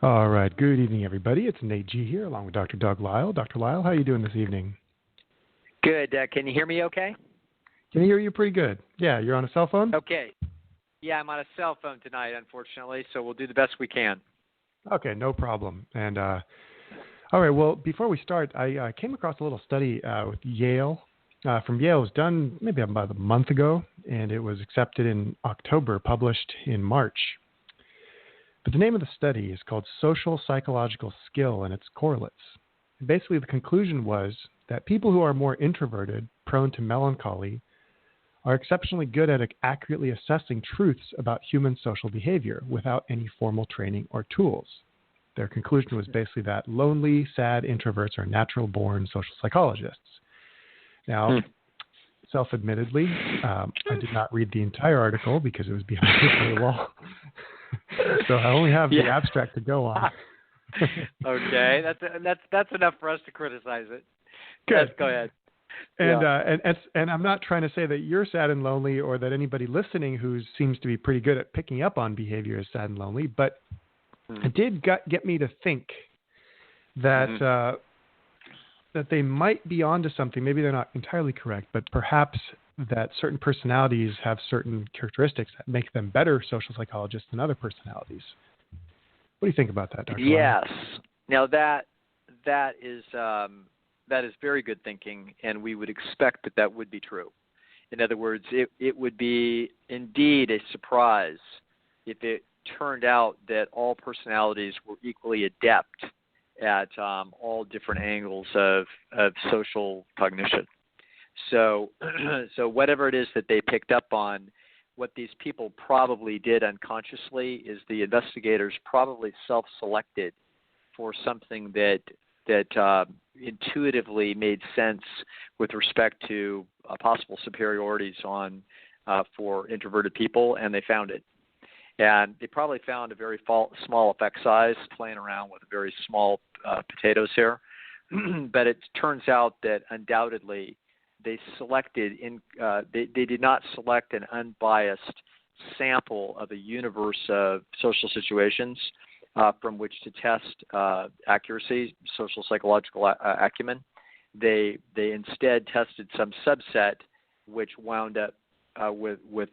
All right. Good evening, everybody. It's Nate G here, along with Dr. Doug Lisle. Dr. Lisle, how are you doing this evening? Good. Can you hear me okay? Can I hear you pretty good? Yeah, you're on a cell phone? Okay. Yeah, I'm on a cell phone tonight, unfortunately, so we'll do the best we can. Okay, no problem. And all right, well, before we start, I came across a little study with Yale. From Yale. It was done maybe about a month ago, and it was accepted in October, published in March. But the name of the study is called Social Psychological Skill and Its Correlates. And basically, the conclusion was that people who are more introverted, prone to melancholy, are exceptionally good at accurately assessing truths about human social behavior without any formal training or tools. Their conclusion was basically that lonely, sad introverts are natural-born social psychologists. Now, self-admittedly, I did not read the entire article because it was behind a paywall. So I only have the abstract to go on. Okay, that's enough for us to criticize it. Good. Yes, go ahead. And I'm not trying to say that you're sad and lonely, or that anybody listening who seems to be pretty good at picking up on behavior is sad and lonely, but it did get me to think that that they might be onto something. Maybe they're not entirely correct, but perhaps that certain personalities have certain characteristics that make them better social psychologists than other personalities. What do you think about that, Dr. Yes. Now that is very good thinking, and we would expect that would be true. In other words, it would be indeed a surprise if it turned out that all personalities were equally adept at all different angles of social cognition. So whatever it is that they picked up on, what these people probably did unconsciously is the investigators probably self-selected for something that intuitively made sense with respect to possible superiorities on for introverted people, and they found it. And they probably found a very small effect size, playing around with very small potatoes here. But it turns out that undoubtedly they selected they did not select an unbiased sample of a universe of social situations from which to test accuracy, social psychological acumen. They instead tested some subset, which wound up with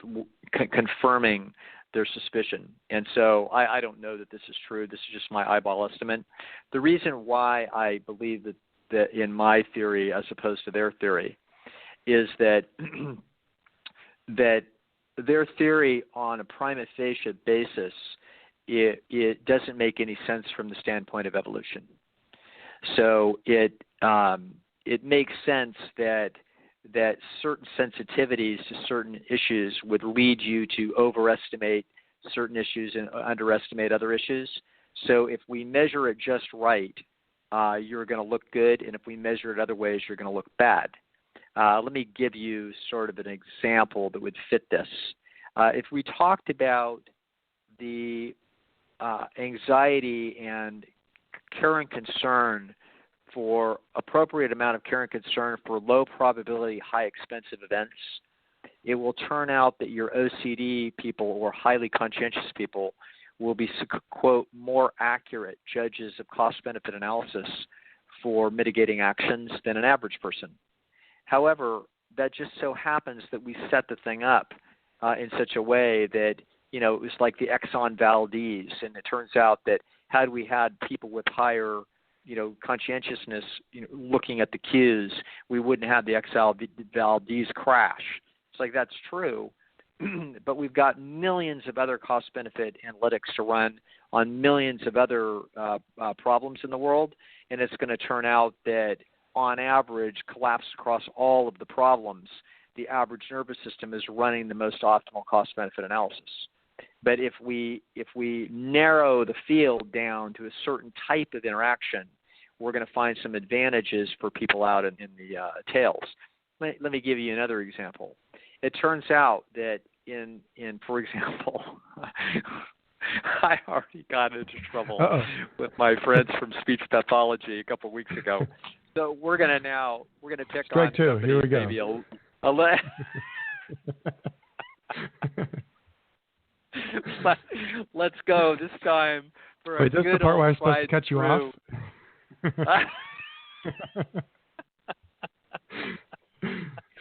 confirming their suspicion. And so I don't know that this is true. This is just my eyeball estimate. The reason why I believe that in my theory as opposed to their theory is that that their theory on a prima facie basis, it doesn't make any sense from the standpoint of evolution. So it makes sense that certain sensitivities to certain issues would lead you to overestimate certain issues and underestimate other issues. So if we measure it just right, you're going to look good, and if we measure it other ways, you're going to look bad. Let me give you sort of an example that would fit this. If we talked about the anxiety and care and concern for appropriate amount of care and concern for low probability, high expensive events, it will turn out that your OCD people or highly conscientious people will be, quote, more accurate judges of cost-benefit analysis for mitigating actions than an average person. However, that just so happens that we set the thing up in such a way that, it was like the Exxon Valdez, and it turns out that had we had people with higher conscientiousness, looking at the cues, we wouldn't have the Exxon Valdez crash. It's like that's true, but we've got millions of other cost-benefit analytics to run on millions of other problems in the world, and it's going to turn out that on average, collapsed across all of the problems, the average nervous system is running the most optimal cost-benefit analysis. But if we narrow the field down to a certain type of interaction, we're going to find some advantages for people out in the tails. Let me give you another example. It turns out that in for example, I already got into trouble with my friends from speech pathology a couple of weeks ago. So we're going to pick Strike on two. Here we go. Maybe Let's go this time for Wait, a this is the good part old where I'm supposed to tried cut you through. off?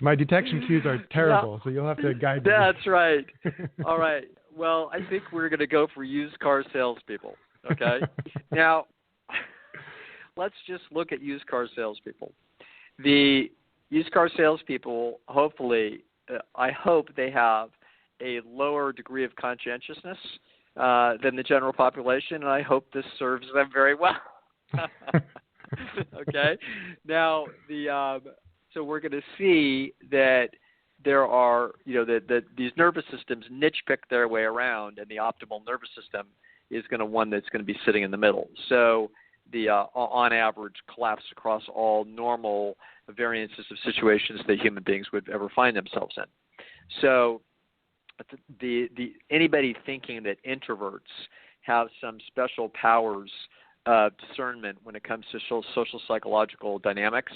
My detection cues are terrible, so you'll have to guide me. That's right. All right. Well, I think we're going to go for used car salespeople. Okay. Now, let's just look at used car salespeople. The used car salespeople, hopefully, I hope they have a lower degree of conscientiousness than the general population, and I hope this serves them very well. Okay. Now, so we're going to see that there are, that these nervous systems niche pick their way around, and the optimal nervous system is one that's going to be sitting in the middle. So the on average collapse across all normal variances of situations that human beings would ever find themselves in. So anybody thinking that introverts have some special powers of discernment when it comes to social psychological dynamics,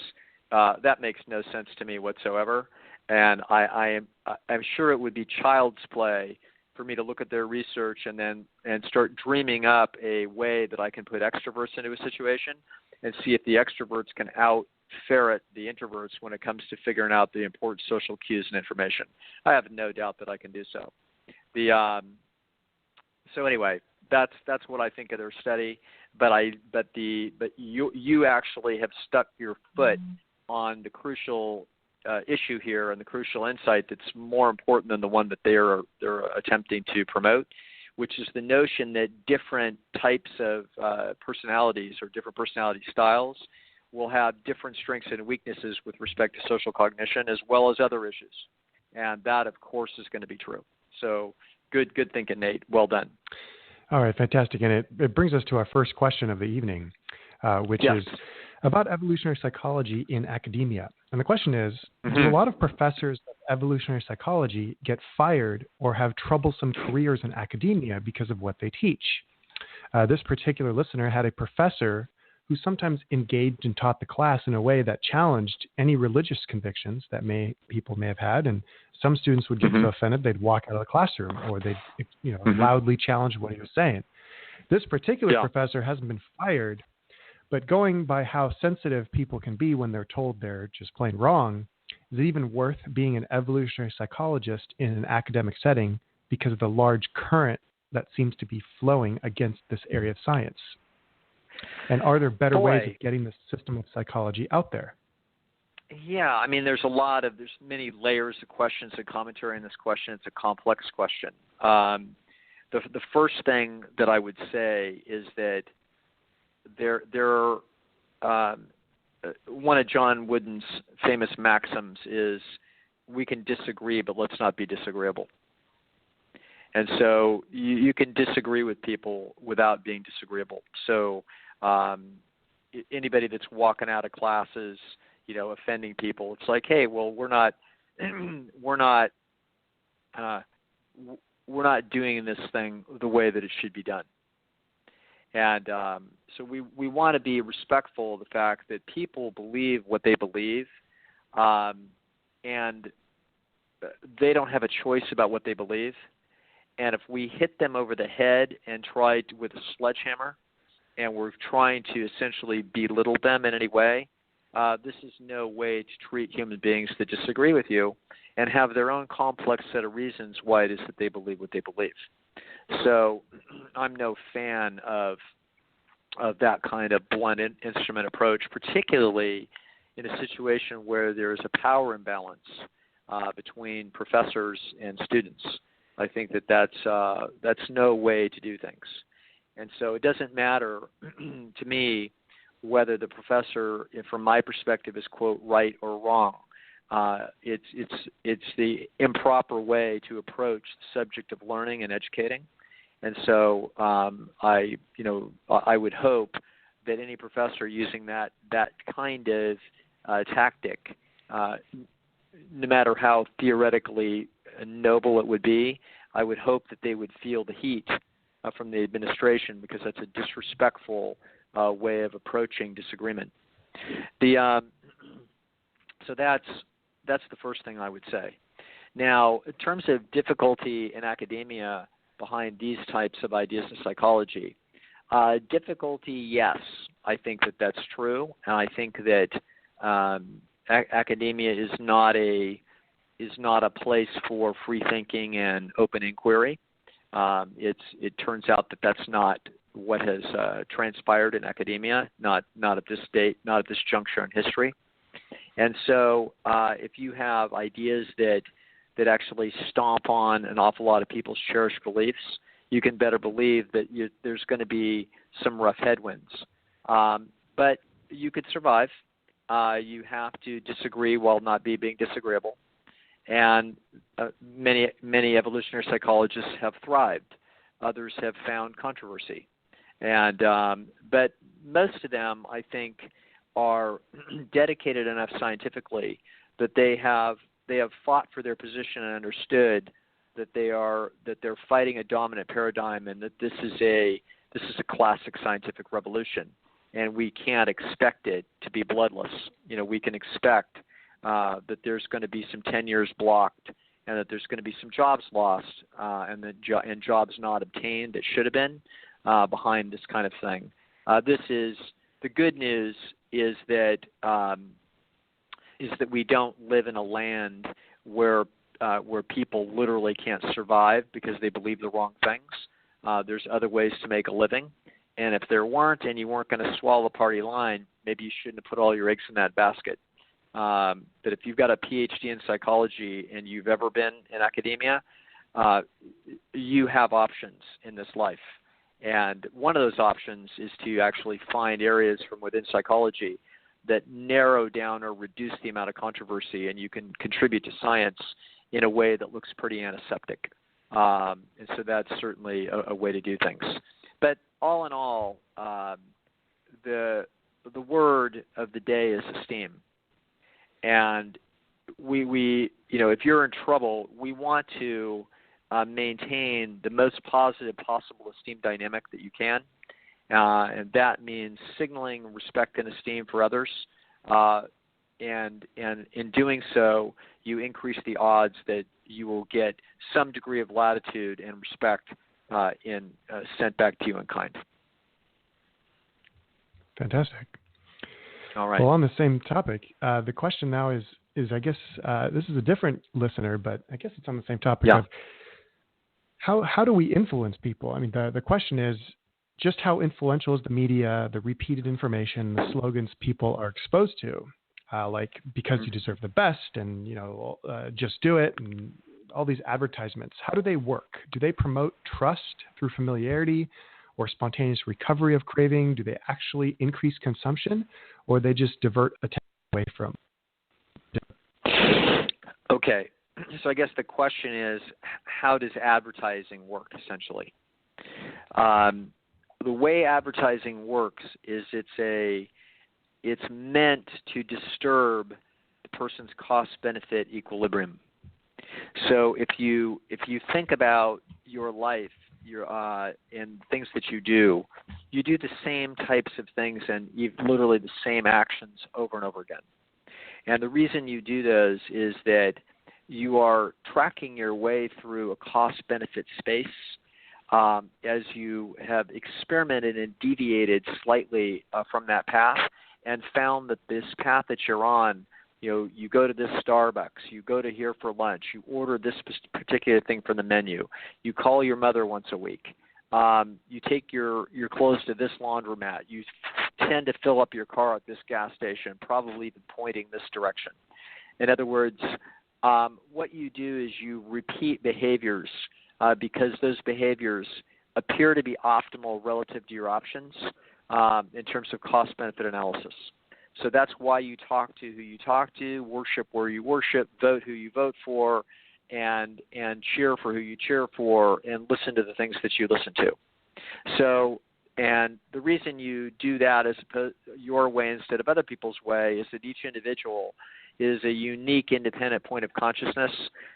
that makes no sense to me whatsoever. And I'm sure it would be child's play for me to look at their research and start dreaming up a way that I can put extroverts into a situation and see if the extroverts can out-ferret the introverts when it comes to figuring out the important social cues and information. I have no doubt that I can do so. So anyway, that's what I think of their study. But you actually have stuck your foot on the crucial issue here and the crucial insight that's more important than the one that they're attempting to promote, which is the notion that different types of personalities or different personality styles will have different strengths and weaknesses with respect to social cognition as well as other issues. And that, of course, is going to be true. So good thinking, Nate. Well done. All right, fantastic. And it brings us to our first question of the evening, which is about evolutionary psychology in academia. And the question is, do a lot of professors of evolutionary psychology get fired or have troublesome careers in academia because of what they teach? This particular listener had a professor who sometimes engaged and taught the class in a way that challenged any religious convictions that people may have had, and some students would get so offended they'd walk out of the classroom, or they'd loudly challenge what he was saying. This particular professor hasn't been fired, but going by how sensitive people can be when they're told they're just plain wrong, is it even worth being an evolutionary psychologist in an academic setting because of the large current that seems to be flowing against this area of science? And are there better ways of getting the system of psychology out there? Yeah, I mean, there's many layers of questions and commentary in this question. It's a complex question. The first thing that I would say is that one of John Wooden's famous maxims is, we can disagree, but let's not be disagreeable. And so you can disagree with people without being disagreeable. So anybody that's walking out of classes, offending people, it's like, hey, well, we're not doing this thing the way that it should be done. And so we want to be respectful of the fact that people believe what they believe, and they don't have a choice about what they believe. And if we hit them over the head and try with a sledgehammer, and we're trying to essentially belittle them in any way, this is no way to treat human beings that disagree with you and have their own complex set of reasons why it is that they believe what they believe. So I'm no fan of that kind of blunt instrument approach, particularly in a situation where there's a power imbalance between professors and students. I think that's no way to do things. And so it doesn't matter to me whether the professor, from my perspective, is, quote, right or wrong. It's the improper way to approach the subject of learning and educating. And so I would hope that any professor using that kind of tactic, no matter how theoretically noble it would be, I would hope that they would feel the heat from the administration, because that's a disrespectful way of approaching disagreement. So that's the first thing I would say. Now, in terms of difficulty in academia behind these types of ideas in psychology, Difficulty, yes. I think that that's true, and I think that academia is not a place for free thinking and open inquiry. It turns out that that's not what has transpired in academia, not at this date, not at this juncture in history. And so, if you have ideas that actually stomp on an awful lot of people's cherished beliefs, you can better believe that there's going to be some rough headwinds. But you could survive. You have to disagree while not being disagreeable. And many evolutionary psychologists have thrived. Others have found controversy. And but most of them, I think, are dedicated enough scientifically that they have fought for their position and understood that they're fighting a dominant paradigm, and that this is a classic scientific revolution, and we can't expect it to be bloodless. We can expect that there's going to be some tenures blocked, and that there's going to be some jobs lost, and jobs not obtained that should have been behind this kind of thing. The good news is that we don't live in a land where people literally can't survive because they believe the wrong things. There's other ways to make a living, and if there weren't, and you weren't going to swallow the party line, maybe you shouldn't have put all your eggs in that basket. But if you've got a PhD in psychology and you've ever been in academia, you have options in this life. And one of those options is to actually find areas from within psychology that narrow down or reduce the amount of controversy, and you can contribute to science in a way that looks pretty antiseptic. And so that's certainly a way to do things. But all in all, the word of the day is esteem. And we if you're in trouble, we want to maintain the most positive possible esteem dynamic that you can. And that means signaling respect and esteem for others. And in doing so, you increase the odds that you will get some degree of latitude and respect sent back to you in kind. Fantastic. All right. Well, on the same topic, the question now is I guess this is a different listener, but I guess it's on the same topic Yeah. of how do we influence people? I mean, the question is just how influential is the media, the repeated information, the slogans people are exposed to, like because you deserve the best and, just do it, and all these advertisements. How do they work? Do they promote trust through familiarity or spontaneous recovery of craving? Do they actually increase consumption, or they just divert attention away from? Okay. So I guess the question is, how does advertising work, essentially? The way advertising works is it's meant to disturb the person's cost-benefit equilibrium. So if you think about your life, and things that you do the same types of things and literally the same actions over and over again. And the reason you do those is that you are tracking your way through a cost-benefit space as you have experimented and deviated slightly from that path and found that this path that you're on, you go to this Starbucks, you go to here for lunch, you order this particular thing from the menu, you call your mother once a week, you take your clothes to this laundromat, you tend to fill up your car at this gas station, probably even pointing this direction. In other words, what you do is you repeat behaviors because those behaviors appear to be optimal relative to your options in terms of cost-benefit analysis. So that's why you talk to who you talk to, worship where you worship, vote who you vote for, and cheer for who you cheer for, and listen to the things that you listen to. So, and the reason you do that as your way instead of other people's way is that each individual is a unique, independent point of consciousness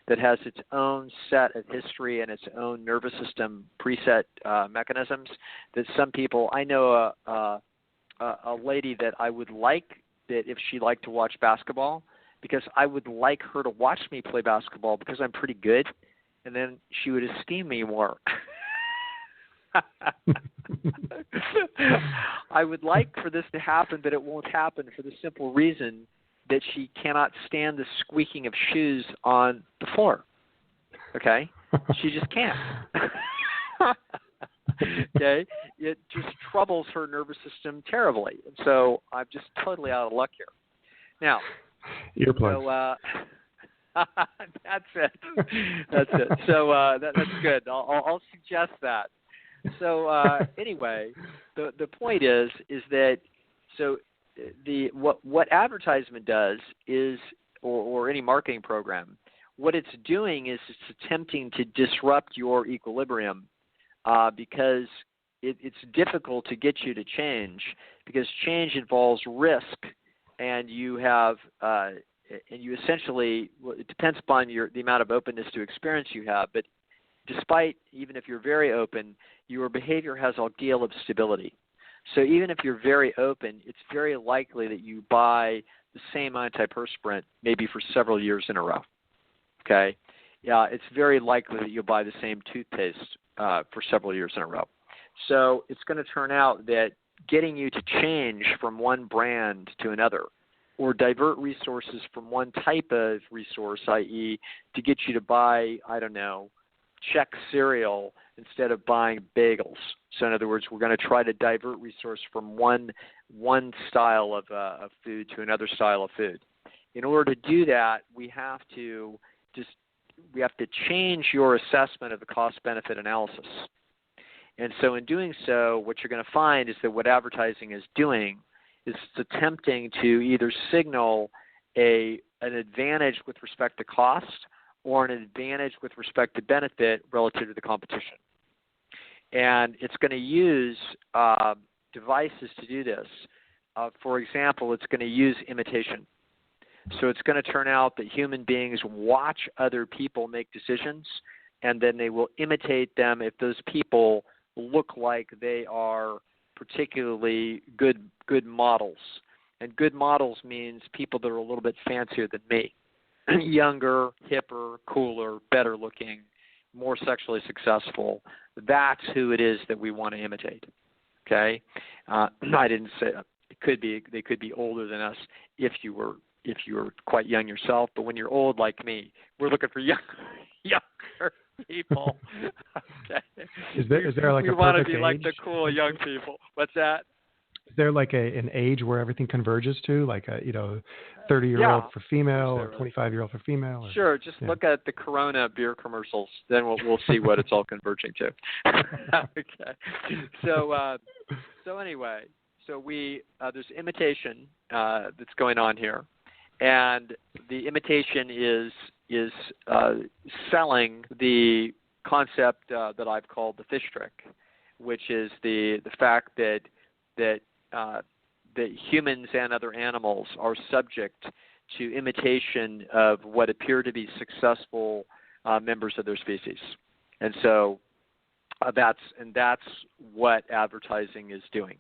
that has its own set of history and its own nervous system preset mechanisms that some people, I know a lady that I would like that if she liked to watch basketball, because I would like her to watch me play basketball because I'm pretty good, and then she would esteem me more. I would like for this to happen, but it won't happen for the simple reason that she cannot stand the squeaking of shoes on the floor. Okay? She just can't. Okay? It just troubles her nervous system terribly. And so I'm just totally out of luck here. Now, earplugs. So, that's it. That's it. So that's good. I'll suggest that. So anyway, the point is that so what advertisement does is, or any marketing program, what it's doing is it's attempting to disrupt your equilibrium because it's difficult to get you to change, because change involves risk, and you have and you essentially, it depends upon the amount of openness to experience you have, but despite, even if you're very open, your behavior has a deal of stability. So even if you're very open, it's very likely that you buy the same antiperspirant maybe for several years in a row. Okay? Yeah, it's very likely that you'll buy the same toothpaste for several years in a row. So it's going to turn out that getting you to change from one brand to another, or divert resources from one type of resource, i.e. to get you to buy, I don't know, Chex cereal instead of buying bagels. So in other words, we're going to try to divert resource from one style of food to another style of food. In order to do that, we have to change your assessment of the cost-benefit analysis. And so in doing so, what you're going to find is that what advertising is doing is it's attempting to either signal an advantage with respect to cost or an advantage with respect to benefit relative to the competition. And it's going to use devices to do this. For example, it's going to use imitation. So it's going to turn out that human beings watch other people make decisions, and then they will imitate them if those people look like they are particularly good models. And good models means people that are a little bit fancier than me. Younger, hipper, cooler, better looking, more sexually successful. That's who it is that we want to imitate. Okay? I didn't say they could be older than us if you were quite young yourself, but when you're old like me, we're looking for younger people. Okay. Is there like we a want to perfect be age? like the cool young people. What's that? Is there like an age where everything converges to, like a 30-year-old for female or 25-year-old for female? Or, sure. Just look at the Corona beer commercials. Then we'll see what it's all converging to. Okay. So anyway, there's imitation that's going on here, and the imitation is selling the concept that I've called the fish trick, which is the fact that humans and other animals are subject to imitation of what appear to be successful members of their species, and so that's what advertising is doing.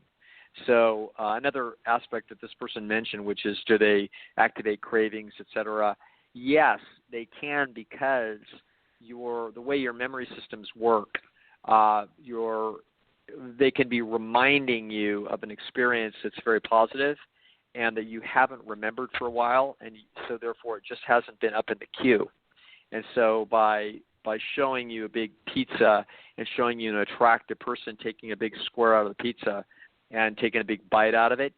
So another aspect that this person mentioned, which is, do they activate cravings, etc.? Yes, they can, because the way your memory systems work, they can be reminding you of an experience that's very positive and that you haven't remembered for a while, and so therefore it just hasn't been up in the queue. And so by showing you a big pizza and showing you an attractive person taking a big square out of the pizza and taking a big bite out of it,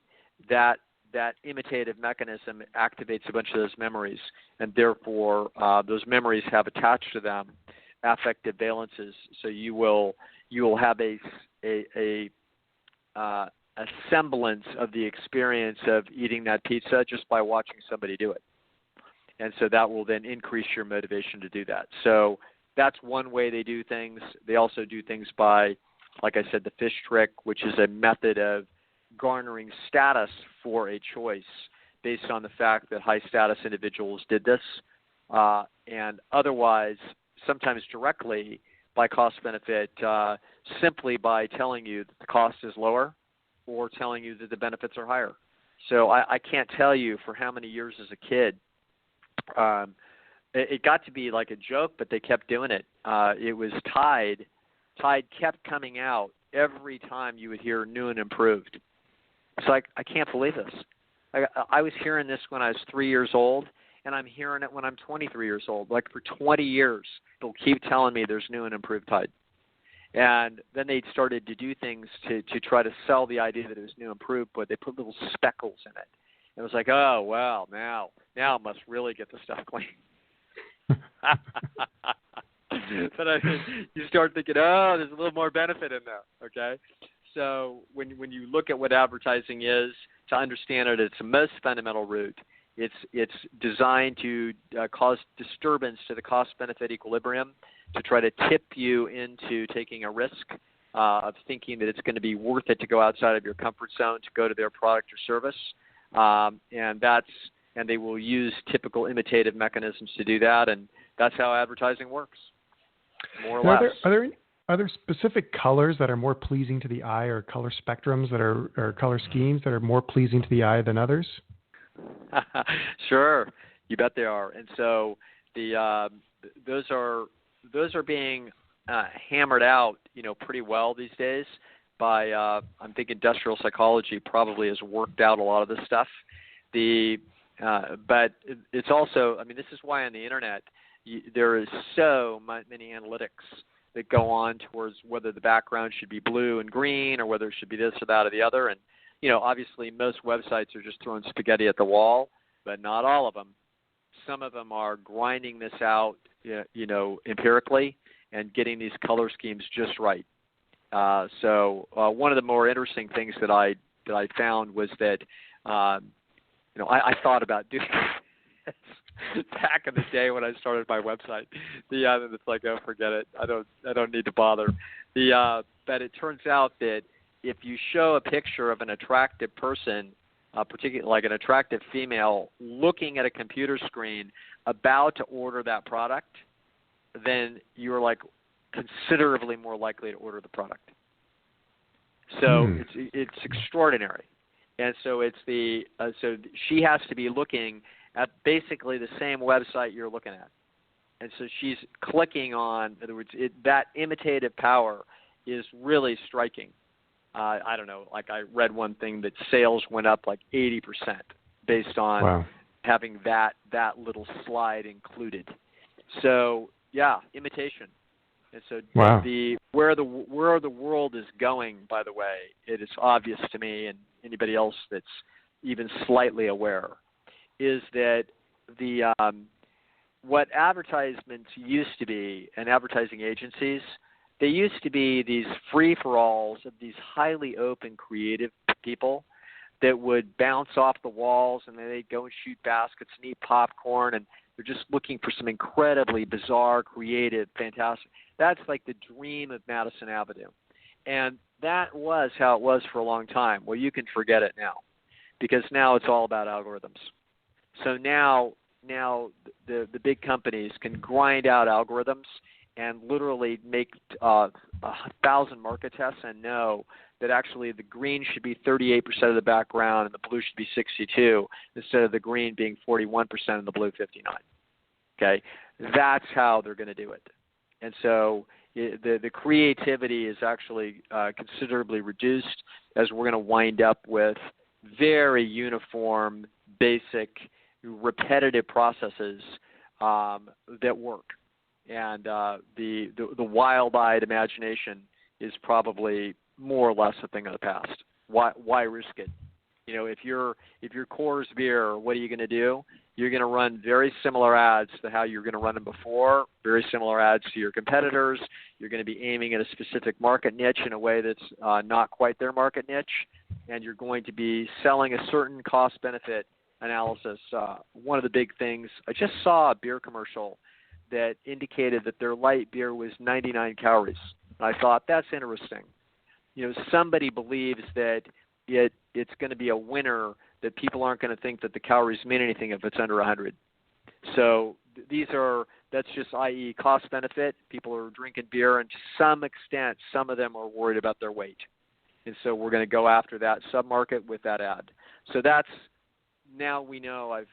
that imitative mechanism activates a bunch of those memories, and therefore those memories have attached to them affective valences. So you will have a semblance of the experience of eating that pizza just by watching somebody do it. And so that will then increase your motivation to do that. So that's one way they do things. They also do things by, like I said, the fish trick, which is a method of garnering status for a choice based on the fact that high status individuals did this, and otherwise, sometimes directly by cost benefit, simply by telling you that the cost is lower or telling you that the benefits are higher. So I can't tell you for how many years as a kid, it got to be like a joke, but they kept doing it. It was tied Tide kept coming out every time you would hear new and improved. It's like, I can't believe this. I was hearing this when I was 3 years old, and I'm hearing it when I'm 23 years old. Like for 20 years, they'll keep telling me there's new and improved Tide. And then they started to do things to try to sell the idea that it was new and improved, but they put little speckles in it. And it was like, oh, well, now I must really get the stuff clean. But I mean, you start thinking, oh, there's a little more benefit in there, okay? So when you look at what advertising is, to understand it at its most fundamental root, it's designed to cause disturbance to the cost-benefit equilibrium, to try to tip you into taking a risk of thinking that it's going to be worth it to go outside of your comfort zone to go to their product or service, and they will use typical imitative mechanisms to do that, and that's how advertising works, more or less. Are there specific colors that are more pleasing to the eye, or color spectrums or color schemes that are more pleasing to the eye than others? Sure, you bet they are. And so those are being hammered out, pretty well these days by I think industrial psychology probably has worked out a lot of this stuff. But it's also, I mean, this is why on the internet there is so many analytics that go on towards whether the background should be blue and green or whether it should be this or that or the other. And, obviously most websites are just throwing spaghetti at the wall, but not all of them. Some of them are grinding this out, empirically and getting these color schemes just right. So one of the more interesting things that I found was that, I thought about doing this back in the day when I started my website. It's like, oh, forget it. I don't need to bother. But it turns out that if you show a picture of an attractive person, particularly like an attractive female, looking at a computer screen about to order that product, then you're like considerably more likely to order the product. So it's extraordinary. And so so she has to be looking at basically the same website you're looking at. And so she's clicking on, in other words, that imitative power is really striking. I don't know, like I read one thing that sales went up like 80% based on having that little slide included. So, yeah, imitation. And so where the world is going, by the way, it is obvious to me and anybody else that's even slightly aware, is that what advertisements used to be, and advertising agencies, they used to be these free-for-alls of these highly open, creative people that would bounce off the walls, and then they'd go and shoot baskets and eat popcorn, and they're just looking for some incredibly bizarre, creative, fantastic. That's like the dream of Madison Avenue. And that was how it was for a long time. Well, you can forget it now, because now it's all about algorithms. So now the big companies can grind out algorithms and literally make 1,000 market tests and know that actually the green should be 38% of the background and the blue should be 62 instead of the green being 41% and the blue 59. Okay, that's how they're going to do it. And so the creativity is actually considerably reduced, as we're going to wind up with very uniform, basic, repetitive processes that work. And the wild-eyed imagination is probably more or less a thing of the past. Why risk it? If your core is beer, what are you going to do? You're going to run very similar ads to how you're going to run them before, very similar ads to your competitors. You're going to be aiming at a specific market niche in a way that's not quite their market niche, and you're going to be selling a certain cost-benefit analysis. One of the big things, I just saw a beer commercial that indicated that their light beer was 99 calories. I thought, that's interesting. Somebody believes that it's going to be a winner, that people aren't going to think that the calories mean anything if it's under 100. So that's just, i.e., cost benefit. People are drinking beer, and to some extent, some of them are worried about their weight. And so we're going to go after that submarket with that ad. So now we know. I've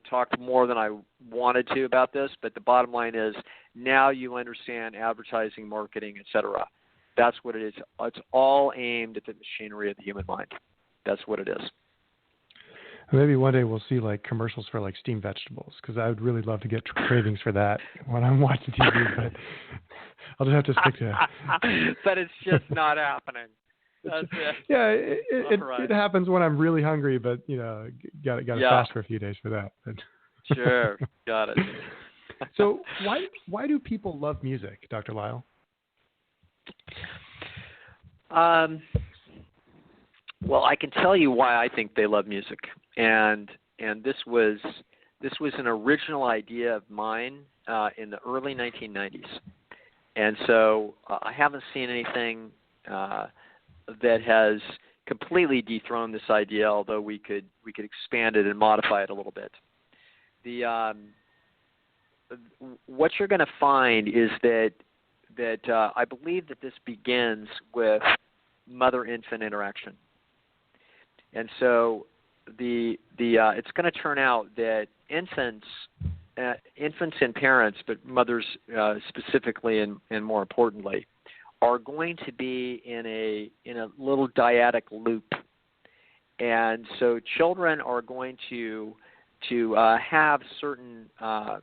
talked more than I wanted to about this, but the bottom line is now you understand advertising, marketing, et cetera. That's what it is. It's all aimed at the machinery of the human mind. That's what it is. Maybe one day we'll see like commercials for like steamed vegetables, because I would really love to get cravings for that when I'm watching TV. But I'll just have to stick to it. But it's just not happening. That's it. Yeah, it Right. happens when I'm really hungry, but got to fast for a few days for that. But Sure, got it. So why do people love music, Dr. Lisle? Well, I can tell you why I think they love music, and this was an original idea of mine in the early 1990s, and so I haven't seen anything that has completely dethroned this idea, although we could expand it and modify it a little bit. What you're going to find is that I believe that this begins with mother-infant interaction. And so it's going to turn out that infants and parents, but mothers specifically and more importantly, are going to be in a little dyadic loop. And so children are going to have certain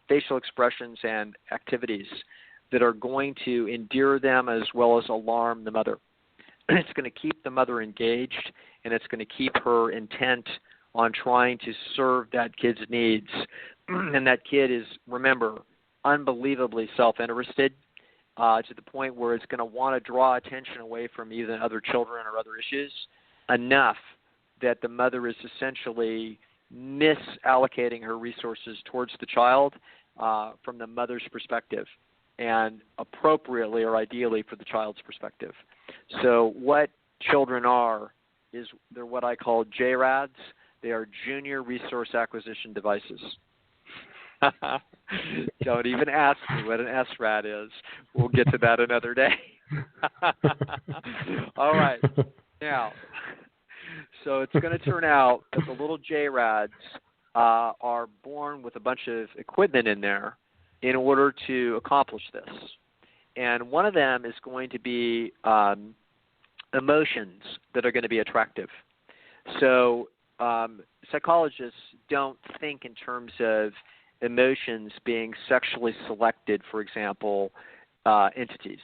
facial expressions and activities that are going to endear them as well as alarm the mother. It's going to keep the mother engaged, and it's going to keep her intent on trying to serve that kid's needs. And that kid is, remember, unbelievably self-interested to the point where it's going to want to draw attention away from even other children or other issues enough that the mother is essentially misallocating her resources towards the child from the mother's perspective, and appropriately or ideally for the child's perspective. So what children are is they're what I call JRADs. They are junior resource acquisition devices. Don't even ask me what an SRAD is. We'll get to that another day. All right. Now, so it's going to turn out that the little JRADs are born with a bunch of equipment in there in order to accomplish this. And one of them is going to be emotions that are going to be attractive. So psychologists don't think in terms of emotions being sexually selected, for example, entities.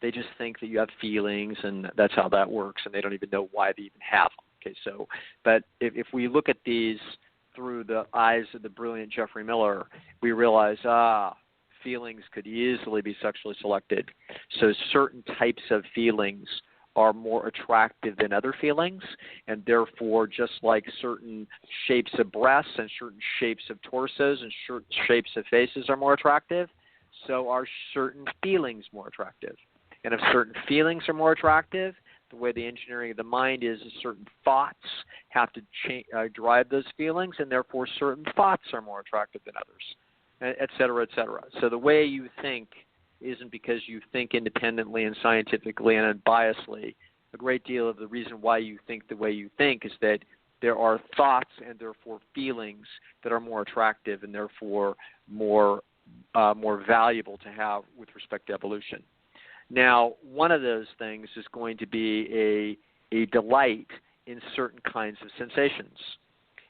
They just think that you have feelings, and that's how that works, and they don't even know why they even have them. Okay, so, but if we look at these through the eyes of the brilliant Jeffrey Miller, we realize, feelings could easily be sexually selected. So certain types of feelings are more attractive than other feelings, and therefore just like certain shapes of breasts and certain shapes of torsos and certain shapes of faces are more attractive, so are certain feelings more attractive. And if certain feelings are more attractive, the way the engineering of the mind is certain thoughts have to drive those feelings, and therefore certain thoughts are more attractive than others, et cetera, et cetera. So the way you think isn't because you think independently and scientifically and unbiasedly. A great deal of the reason why you think the way you think is that there are thoughts and therefore feelings that are more attractive and therefore more valuable to have with respect to evolution. Now, one of those things is going to be a delight in certain kinds of sensations.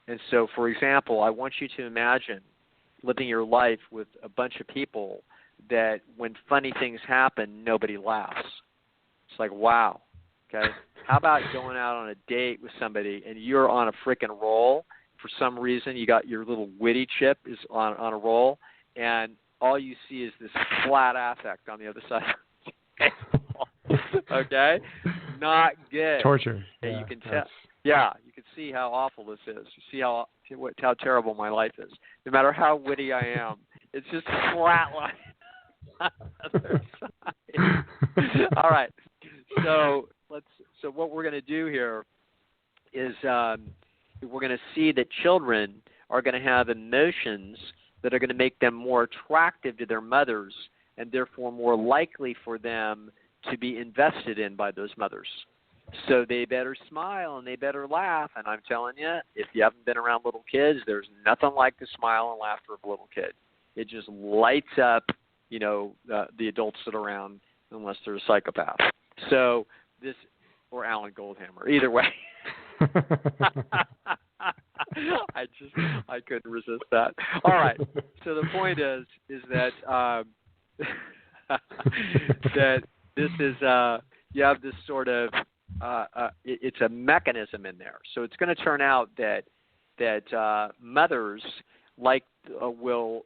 And so, for example, I want you to imagine living your life with a bunch of people that when funny things happen, nobody laughs. It's like, wow, okay? How about going out on a date with somebody and you're on a freaking roll? For some reason, you got your little witty chip is on a roll, and all you see is this flat affect on the other side. Okay? Not good. Torture. Okay, you can tell. Yeah, you can see how awful this is. You see how terrible my life is. No matter how witty I am, it's just flat line. All right. So what we're going to do here is we're going to see that children are going to have emotions that are going to make them more attractive to their mothers and therefore more likely for them to be invested in by those mothers. So they better smile and they better laugh. And I'm telling you, if you haven't been around little kids, there's nothing like the smile and laughter of a little kid. It just lights up, the adults that are around, unless they're a psychopath. So this, or Alan Goldhammer, either way. I couldn't resist that. All right. So the point is that that this is you have this sort of it's a mechanism in there. So it's going to turn out that mothers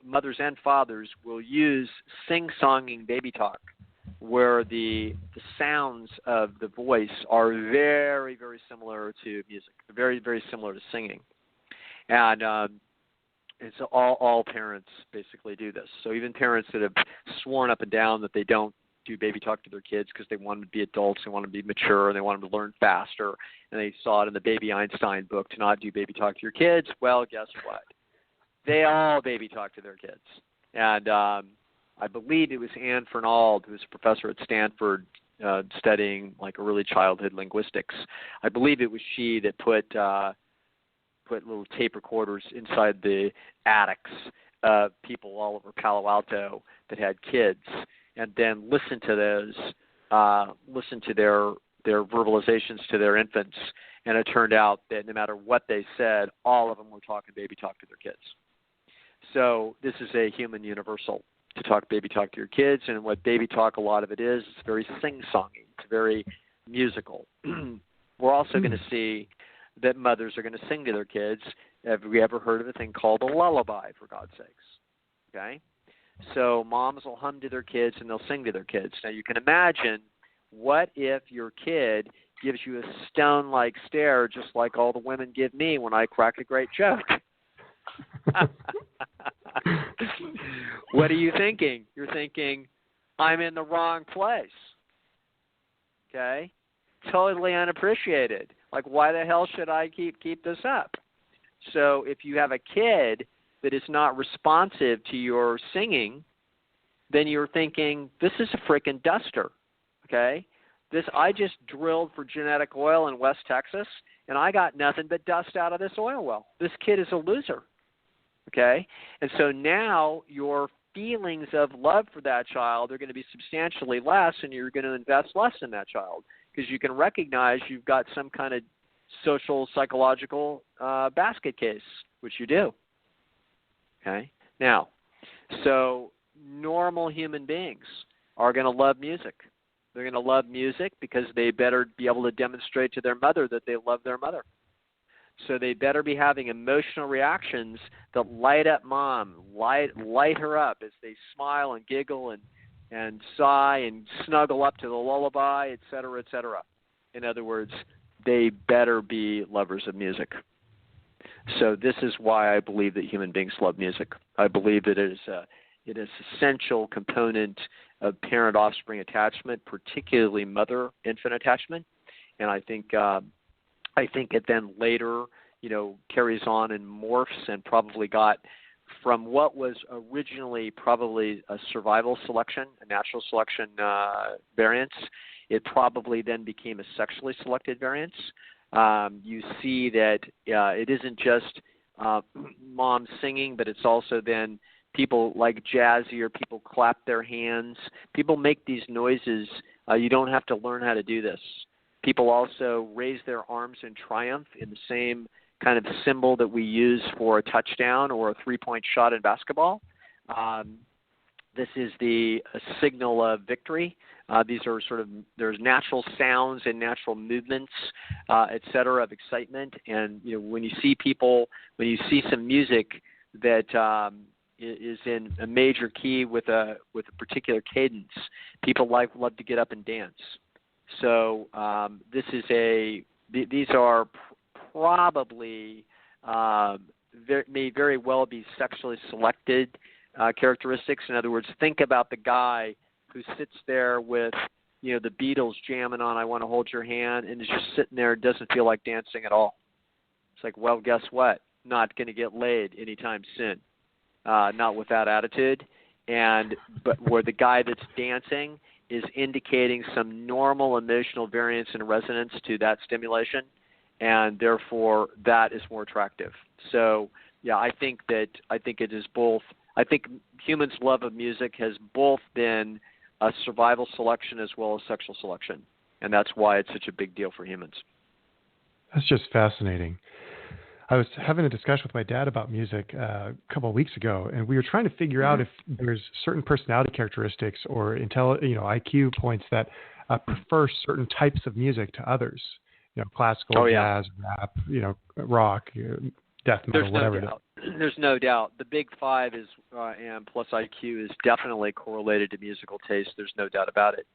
mothers and fathers will use sing-songing baby talk, where the sounds of the voice are very, very similar to music, very, very similar to singing. And so all parents basically do this. So even parents that have sworn up and down that they don't do baby talk to their kids because they want them to be adults, they want them to be mature, and they want them to learn faster, and they saw it in the Baby Einstein book to not do baby talk to your kids, well, guess what? They all baby talk to their kids. And I believe it was Anne Fernald, who was a professor at Stanford studying like early childhood linguistics. I believe it was she that put little tape recorders inside the attics of people all over Palo Alto that had kids, and then listened to their verbalizations to their infants. And it turned out that no matter what they said, all of them were talking baby talk to their kids. So this is a human universal, to talk baby talk to your kids. And what baby talk, a lot of it is, it's very sing-songy. It's very musical. We're also going to see that mothers are going to sing to their kids. Have we ever heard of a thing called a lullaby, for God's sakes? Okay? So moms will hum to their kids and they'll sing to their kids. Now you can imagine, what if your kid gives you a stone-like stare just like all the women give me when I crack a great joke? What are you thinking? You're thinking, I'm in the wrong place. Okay? Totally unappreciated. Like, why the hell should I keep this up? So if you have a kid that is not responsive to your singing, then you're thinking, this is a freaking duster. Okay? I just drilled for genetic oil in West Texas, and I got nothing but dust out of this oil well. This kid is a loser. Okay? And so now your feelings of love for that child are going to be substantially less, and you're going to invest less in that child because you can recognize you've got some kind of social, psychological basket case, which you do. Okay? Now, so normal human beings are going to love music. They're going to love music because they better be able to demonstrate to their mother that they love their mother. So they better be having emotional reactions that light up mom, light her up as they smile and giggle and sigh and snuggle up to the lullaby, et cetera, et cetera. In other words, they better be lovers of music. So this is why I believe that human beings love music. I believe that it is an essential component of parent-offspring attachment, particularly mother-infant attachment. And I think it then later, carries on and morphs and probably got from what was originally probably a survival selection, a natural selection variance. It probably then became a sexually selected variance. You see that it isn't just mom singing, but it's also then people like jazzy, or people clap their hands. People make these noises. You don't have to learn how to do this. People also raise their arms in triumph in the same kind of symbol that we use for a touchdown or a three-point shot in basketball. This is a signal of victory. These are there's natural sounds and natural movements, et cetera, of excitement. And, when you see some music that is in a major key with a particular cadence, people love to get up and dance. So these are probably may very well be sexually selected characteristics. In other words, think about the guy who sits there with the Beatles jamming on "I Want to Hold Your Hand" and is just sitting there and doesn't feel like dancing at all. It's like, well, guess what? Not going to get laid anytime soon. Not with that attitude. But where the guy that's dancing is indicating some normal emotional variance and resonance to that stimulation, and therefore that is more attractive. So, yeah, I think it is both. I think humans' love of music has both been a survival selection as well as sexual selection. and that's why it's such a big deal for humans. That's just fascinating. I was having a discussion with my dad about music a couple of weeks ago, and we were trying to figure out if there's certain personality characteristics or IQ points that prefer certain types of music to others. Classical, jazz, rap, rock, death metal, whatever. There's no doubt. The big five is and plus IQ is definitely correlated to musical taste. There's no doubt about it.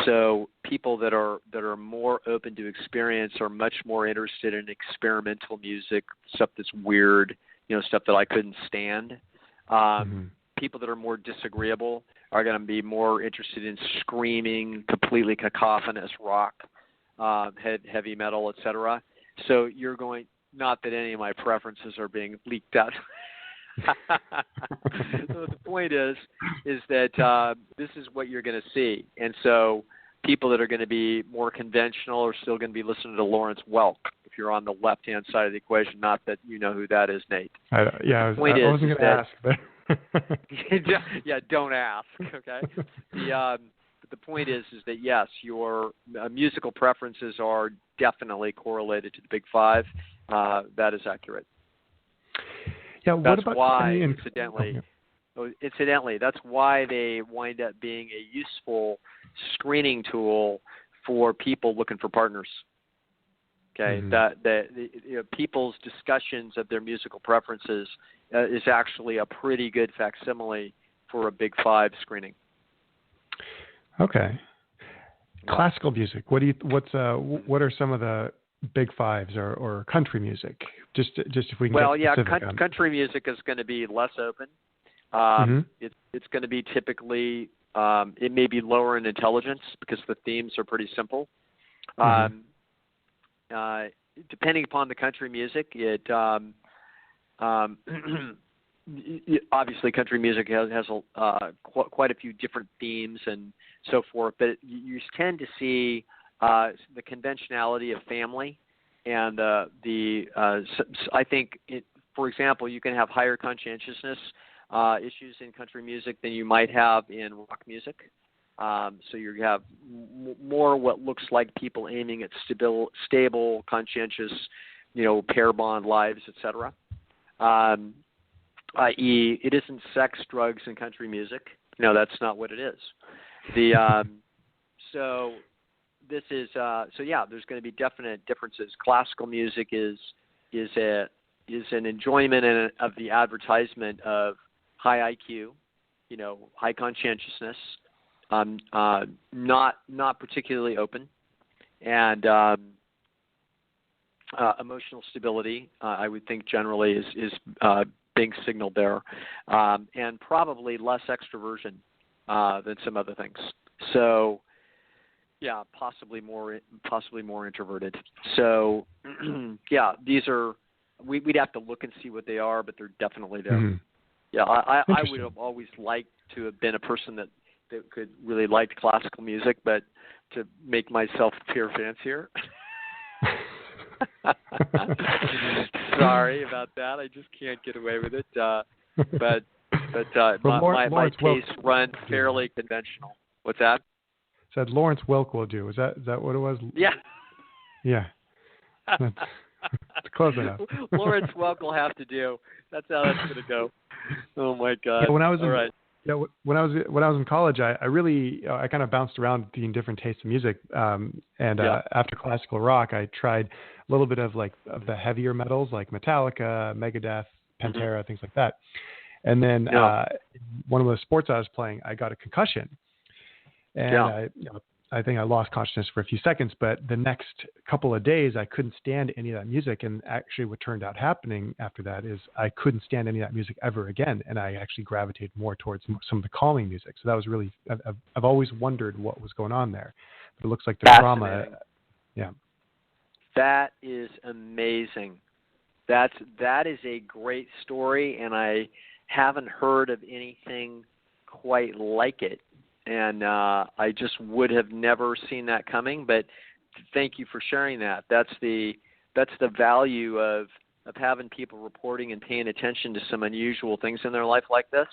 So people that are more open to experience are much more interested in experimental music, stuff that's weird, stuff that I couldn't stand. People that are more disagreeable are going to be more interested in screaming, completely cacophonous rock, heavy metal, etc. So you're going, not that any of my preferences are being leaked out. So the point is that this is what you're going to see. And so people that are going to be more conventional are still going to be listening to Lawrence Welk if you're on the left-hand side of the equation. Not that you know who that is, Nate. I wasn't going to ask. But yeah, don't ask, okay? But the point is that, yes, your musical preferences are definitely correlated to the big five. That is accurate. Yeah, that's why, incidentally, that's why they wind up being a useful screening tool for people looking for partners. Okay, people's discussions of their musical preferences is actually a pretty good facsimile for a big five screening. Okay. Classical music. What are some of the big fives or country music? Just if we can get specific. Country music is going to be less open. It's going to be typically it may be lower in intelligence because the themes are pretty simple. Depending upon the country music, it obviously country music has quite a few different themes and so forth, but you tend to see the conventionality of family and I think, for example, you can have higher conscientiousness issues in country music than you might have in rock music. So you have more what looks like people aiming at stable, conscientious, pair bond lives, etc. I.e., it isn't sex, drugs, and country music. No, that's not what it is. So this is there's going to be definite differences. Classical music is an enjoyment of the advertisement of high IQ, high conscientiousness, not particularly open, and emotional stability. I would think generally is being signaled there, and probably less extroversion than some other things. So, yeah, possibly more introverted. So, yeah, these are. We'd have to look and see what they are, but they're definitely there. Mm-hmm. Yeah, I would have always liked to have been a person that could really like classical music, but to make myself appear fancier. Sorry about that. I just can't get away with it. But my tastes run fairly conventional. What's that? Said Lawrence Welk will do. Is that what it was? Yeah. Yeah. It's close enough. Lawrence Welk will have to do. That's how that's going to go. Oh my God! Yeah, when I was when I was in college, I really I kind of bounced around between different tastes of music. After classical rock, I tried a little bit of the heavier metals like Metallica, Megadeth, Pantera, things like that. And then one of the sports I was playing, I got a concussion, and I think I lost consciousness for a few seconds, but the next couple of days I couldn't stand any of that music. And actually what turned out happening after that is I couldn't stand any of that music ever again. And I actually gravitated more towards some of the calming music. So that was really, I've always wondered what was going on there, but it looks like the trauma. Yeah. That is amazing. That is a great story. And I haven't heard of anything quite like it. And I just would have never seen that coming. But thank you for sharing that. That's the value of having people reporting and paying attention to some unusual things in their life like this,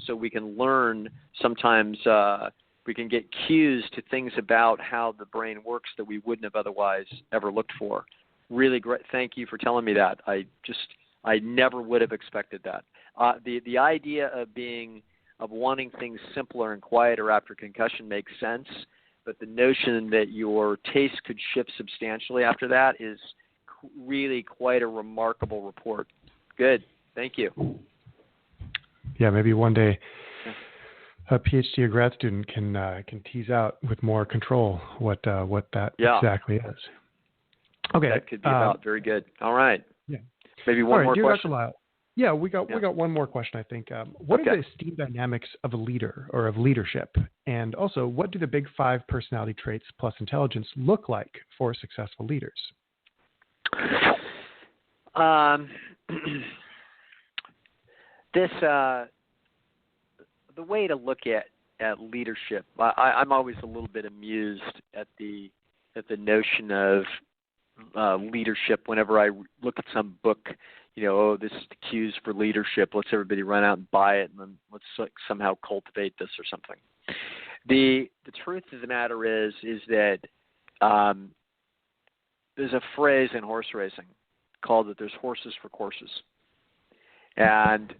so we can learn sometimes We can get cues to things about how the brain works that we wouldn't have otherwise ever looked for. Really great. Thank you for telling me that. I never would have expected that. The idea of wanting things simpler and quieter after concussion makes sense, but the notion that your taste could shift substantially after that is really quite a remarkable report. Good. Thank you. Yeah, maybe one day a PhD or grad student can tease out with more control what that exactly is. Okay, that could be about very good. All right. Yeah. Maybe one more question. Yeah, we got one more question. I think. What are the esteem dynamics of a leader or of leadership, and also what do the big 5 personality traits plus intelligence look like for successful leaders? The way to look at leadership, I'm always a little bit amused at the notion of leadership whenever I look at some book. This is the cues for leadership. Let's everybody run out and buy it, and then let's somehow cultivate this or something. The truth of the matter is that there's a phrase in horse racing called that there's horses for courses, and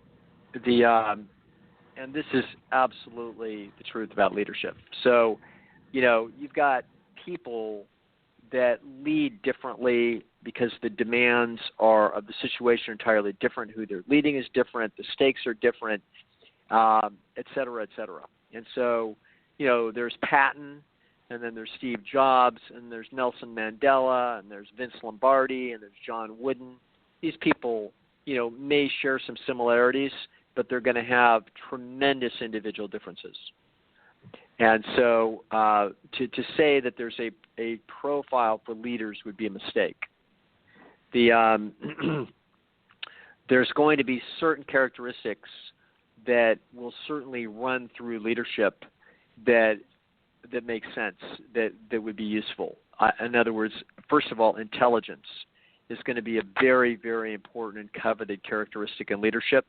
this is absolutely the truth about leadership. So, you've got people that lead differently because the demands of the situation are entirely different. Who they're leading is different. The stakes are different, et cetera, et cetera. And so, there's Patton, and then there's Steve Jobs, and there's Nelson Mandela, and there's Vince Lombardi, and there's John Wooden. These people, may share some similarities, but they're going to have tremendous individual differences. And so to say that there's a profile for leaders would be a mistake. There's going to be certain characteristics that will certainly run through leadership that make sense, that would be useful. In other words, first of all, intelligence is going to be a very, very important and coveted characteristic in leadership,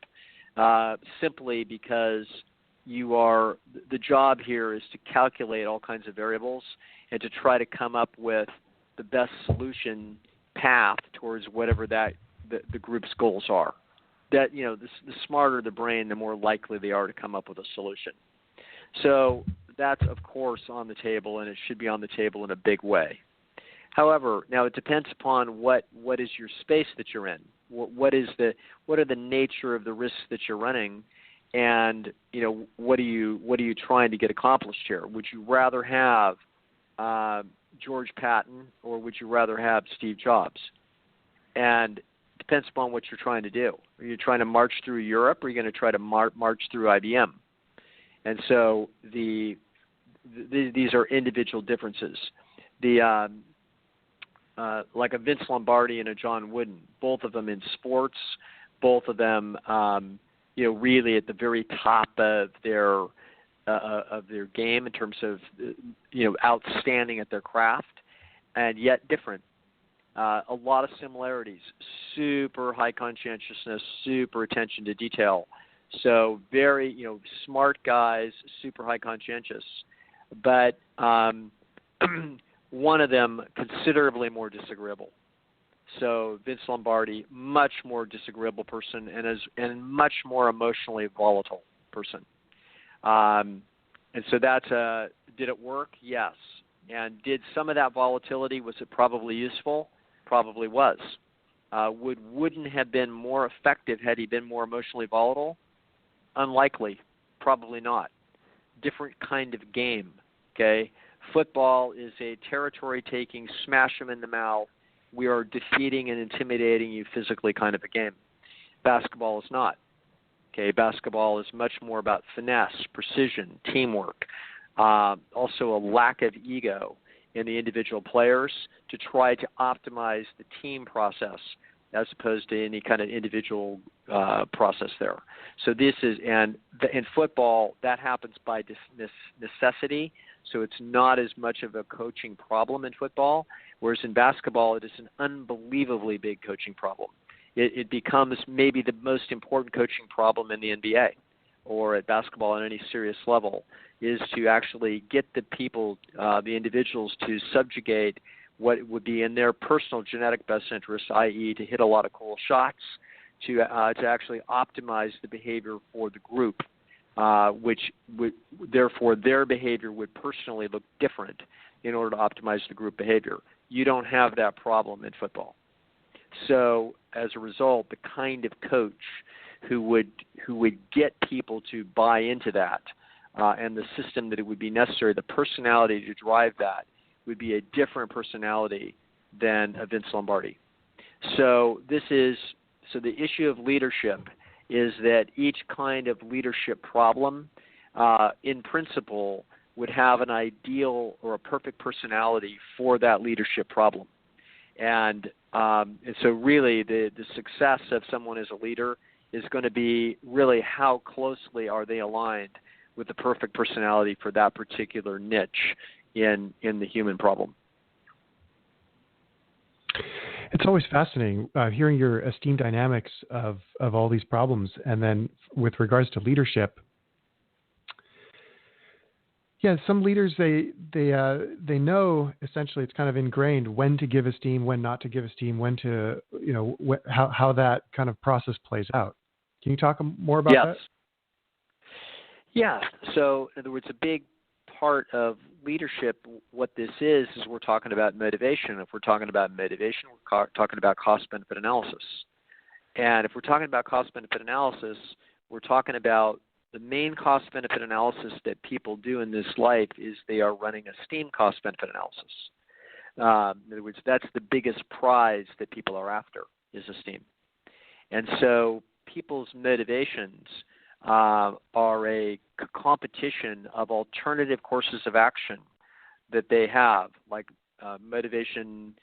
simply because the job here is to calculate all kinds of variables and to try to come up with the best solution path towards whatever the group's goals are. That, the smarter the brain, the more likely they are to come up with a solution. So that's, of course, on the table, and it should be on the table in a big way. However, now it depends upon what is your space that you're in. What are the nature of the risks that you're running, and what are you trying to get accomplished here? Would you rather have George Patton, or would you rather have Steve Jobs? And it depends upon what you're trying to do. Are you trying to march through Europe, or are you going to try to march through IBM? And so these are individual differences. Like a Vince Lombardi and a John Wooden, both of them in sports, both of them, really at the very top of their game in terms of, outstanding at their craft, and yet different. A lot of similarities, super high conscientiousness, super attention to detail. So very, smart guys, super high conscientious, but one of them considerably more disagreeable. So Vince Lombardi, much more disagreeable person, and much more emotionally volatile person. And so did it work? Yes. And did some of that volatility, was it probably useful? Probably was. Would Wooden have been more effective had he been more emotionally volatile? Unlikely. Probably not. Different kind of game, okay? Football is a territory-taking, smash them in the mouth, we are defeating and intimidating you physically kind of a game. Basketball is not. Okay, basketball is much more about finesse, precision, teamwork, also a lack of ego in the individual players to try to optimize the team process as opposed to any kind of individual process there. So this is, and in football, that happens by necessity, so it's not as much of a coaching problem in football, whereas in basketball, it is an unbelievably big coaching problem. It becomes maybe the most important coaching problem in the NBA. or at basketball on any serious level, is to actually get the people, the individuals, to subjugate what would be in their personal genetic best interest, i.e. to hit a lot of cool shots, to actually optimize the behavior for the group, which would, therefore their behavior would personally look different in order to optimize the group behavior. You don't have that problem in football. So as a result, the kind of coach who would get people to buy into that and the system that it would be necessary, the personality to drive that, would be a different personality than a Vince Lombardi. So the issue of leadership is that each kind of leadership problem, in principle, would have an ideal or a perfect personality for that leadership problem. And so really the success of someone as a leader is going to be really how closely are they aligned with the perfect personality for that particular niche in the human problem. It's always fascinating hearing your esteem dynamics of all these problems. And then with regards to leadership, yeah, some leaders, they know essentially it's kind of ingrained when to give esteem, when not to give esteem, when to, how that kind of process plays out. Can you talk more about that? Yeah. So in other words, a big part of leadership, what this is we're talking about motivation. If we're talking about motivation, we're talking about cost-benefit analysis. And if we're talking about cost-benefit analysis, we're talking about the main cost-benefit analysis that people do in this life is they are running a esteem cost-benefit analysis. In other words, that's the biggest prize that people are after is esteem. And so people's motivations are a competition of alternative courses of action that they have, like motivation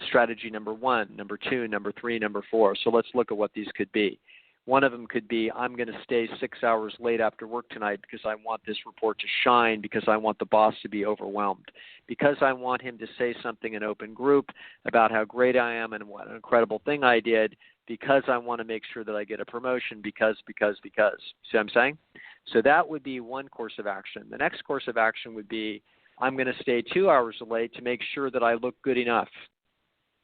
strategy number 1, number 2, number 3, number 4. So let's look at what these could be. One of them could be, I'm going to stay 6 hours late after work tonight because I want this report to shine, because I want the boss to be overwhelmed, because I want him to say something in open group about how great I am and what an incredible thing I did, because I want to make sure that I get a promotion, because. See what I'm saying? So that would be one course of action. The next course of action would be, I'm going to stay 2 hours late to make sure that I look good enough,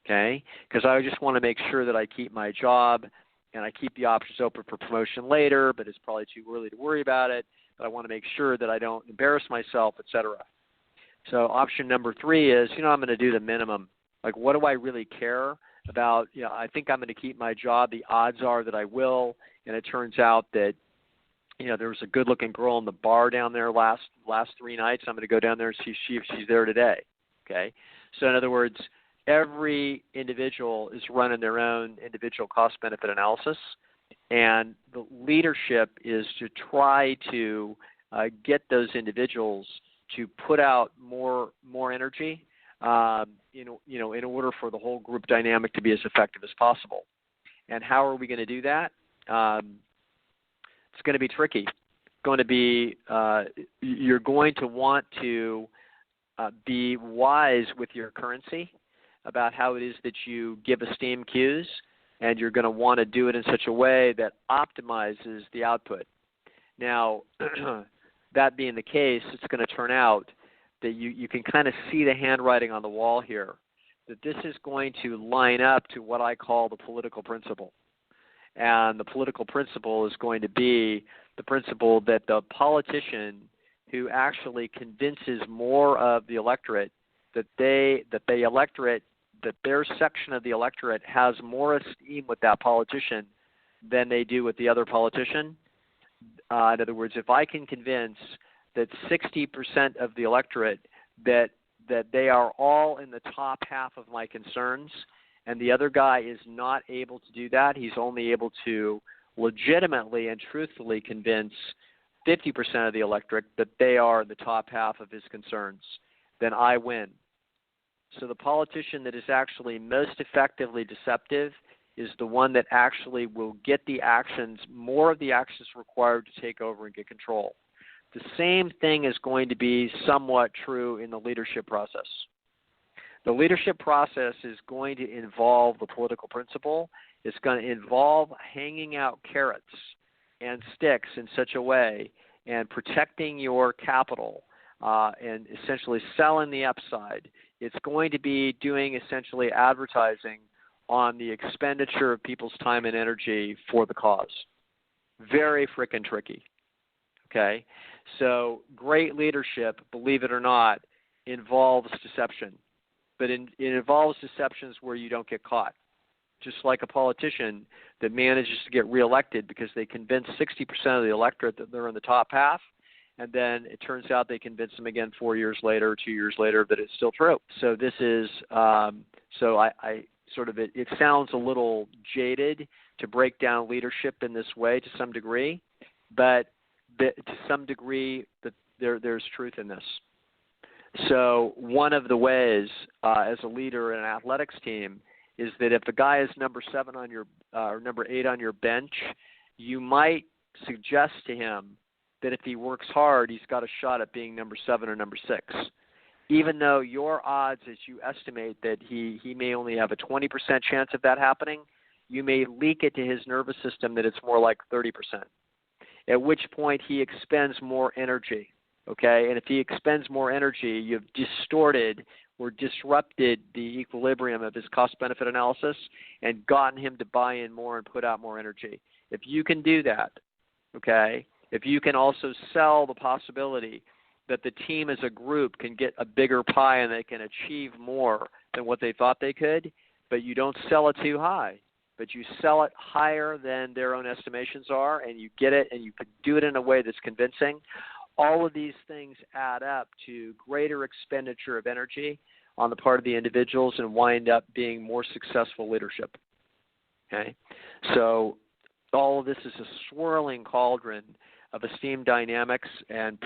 okay? Because I just want to make sure that I keep my job and I keep the options open for promotion later, but it's probably too early to worry about it. But I want to make sure that I don't embarrass myself, et cetera. So option number 3 is, I'm going to do the minimum. Like, what do I really care about? I think I'm going to keep my job. The odds are that I will. And it turns out that, there was a good-looking girl in the bar down there last 3 nights. I'm going to go down there and see if she's there today. Okay. So in other words, every individual is running their own individual cost-benefit analysis, and the leadership is to try to get those individuals to put out more energy, in order for the whole group dynamic to be as effective as possible. And how are we going to do that? It's going to be tricky. You're going to want to be wise with your currency about how it is that you give esteem cues, and you're going to want to do it in such a way that optimizes the output. Now, that being the case, it's going to turn out that you can kind of see the handwriting on the wall here, that this is going to line up to what I call the political principle. And the political principle is going to be the principle that the politician who actually convinces more of the electorate that their section of the electorate has more esteem with that politician than they do with the other politician. In other words, if I can convince that 60% of the electorate that they are all in the top half of my concerns, and the other guy is not able to do that, he's only able to legitimately and truthfully convince 50% of the electorate that they are in the top half of his concerns, then I win. So the politician that is actually most effectively deceptive is the one that actually will get the actions, more of the actions required to take over and get control. The same thing is going to be somewhat true in the leadership process. The leadership process is going to involve the political principle. It's going to involve hanging out carrots and sticks in such a way, and protecting your capital, and essentially selling the upside. It's going to be doing essentially advertising on the expenditure of people's time and energy for the cause. Very frickin' tricky. Okay? So great leadership, believe it or not, involves deception. But it involves deceptions where you don't get caught. Just like a politician that manages to get reelected because they convince 60% of the electorate that they're in the top half, and then it turns out they convince them again 4 years later or 2 years later that it's still true. So this is, it sounds a little jaded to break down leadership in this way to some degree, but to some degree that there's truth in this. So one of the ways as a leader in an athletics team is that if a guy is number 7 on your or number 8 on your bench, you might suggest to him that if he works hard, he's got a shot at being number 7 or number 6. Even though your odds, as you estimate that he may only have a 20% chance of that happening, you may leak it to his nervous system that it's more like 30%, at which point he expends more energy, okay? And if he expends more energy, you've distorted or disrupted the equilibrium of his cost-benefit analysis and gotten him to buy in more and put out more energy. If you can do that, okay, if you can also sell the possibility that the team as a group can get a bigger pie and they can achieve more than what they thought they could, but you don't sell it too high, but you sell it higher than their own estimations are, and you get it and you can do it in a way that's convincing, all of these things add up to greater expenditure of energy on the part of the individuals and wind up being more successful leadership. Okay? So all of this is a swirling cauldron of esteem dynamics and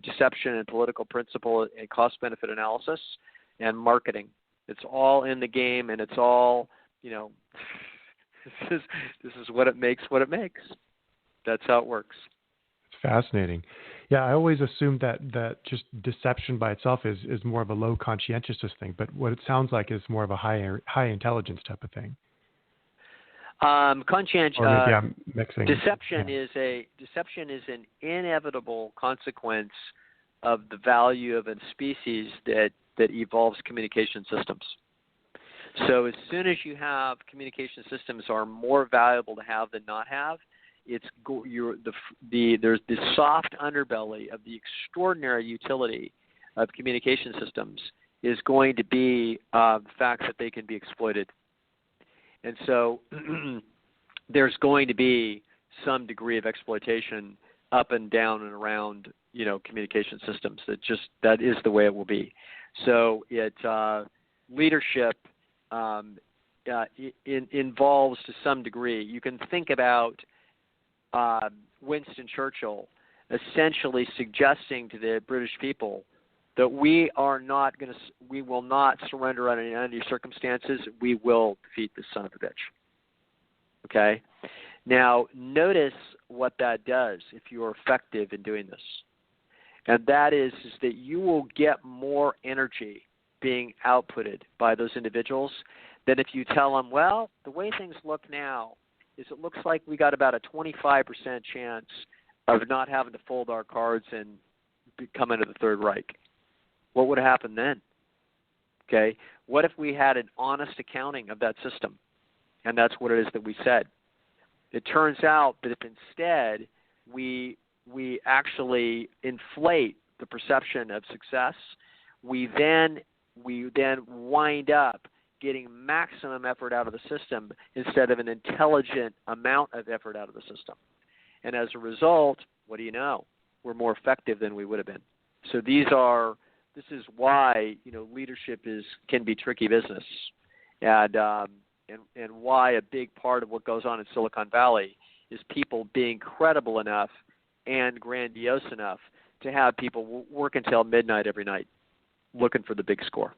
deception and political principle and cost-benefit analysis and marketing. It's all in the game, and it's all, this is what it makes what it makes. That's how it works. It's fascinating. Yeah, I always assumed that just deception by itself is more of a low conscientiousness thing, but what it sounds like is more of a high intelligence type of thing. Or maybe I'm mixing. Deception is an inevitable consequence of the value of a species that evolves communication systems. So as soon as you have communication systems are more valuable to have than not have, there's this soft underbelly of the extraordinary utility of communication systems is going to be the fact that they can be exploited. And so there's going to be some degree of exploitation up and down and around, communication systems. That is the way it will be. So leadership involves to some degree. You can think about Winston Churchill essentially suggesting to the British people that we will not surrender under any circumstances. We will defeat this son of a bitch. Okay? Now, notice what that does if you're effective in doing this. And that is that you will get more energy being outputted by those individuals than if you tell them, well, the way things look now is it looks like we got about a 25% chance of not having to fold our cards and come into the Third Reich. What would happen then? Okay, what if we had an honest accounting of that system? And that's what it is that we said. It turns out that if instead we actually inflate the perception of success, we then wind up getting maximum effort out of the system instead of an intelligent amount of effort out of the system. And as a result, what do you know? We're more effective than we would have been. So this is why leadership can be tricky business, and why a big part of what goes on in Silicon Valley is people being credible enough and grandiose enough to have people work until midnight every night looking for the big score.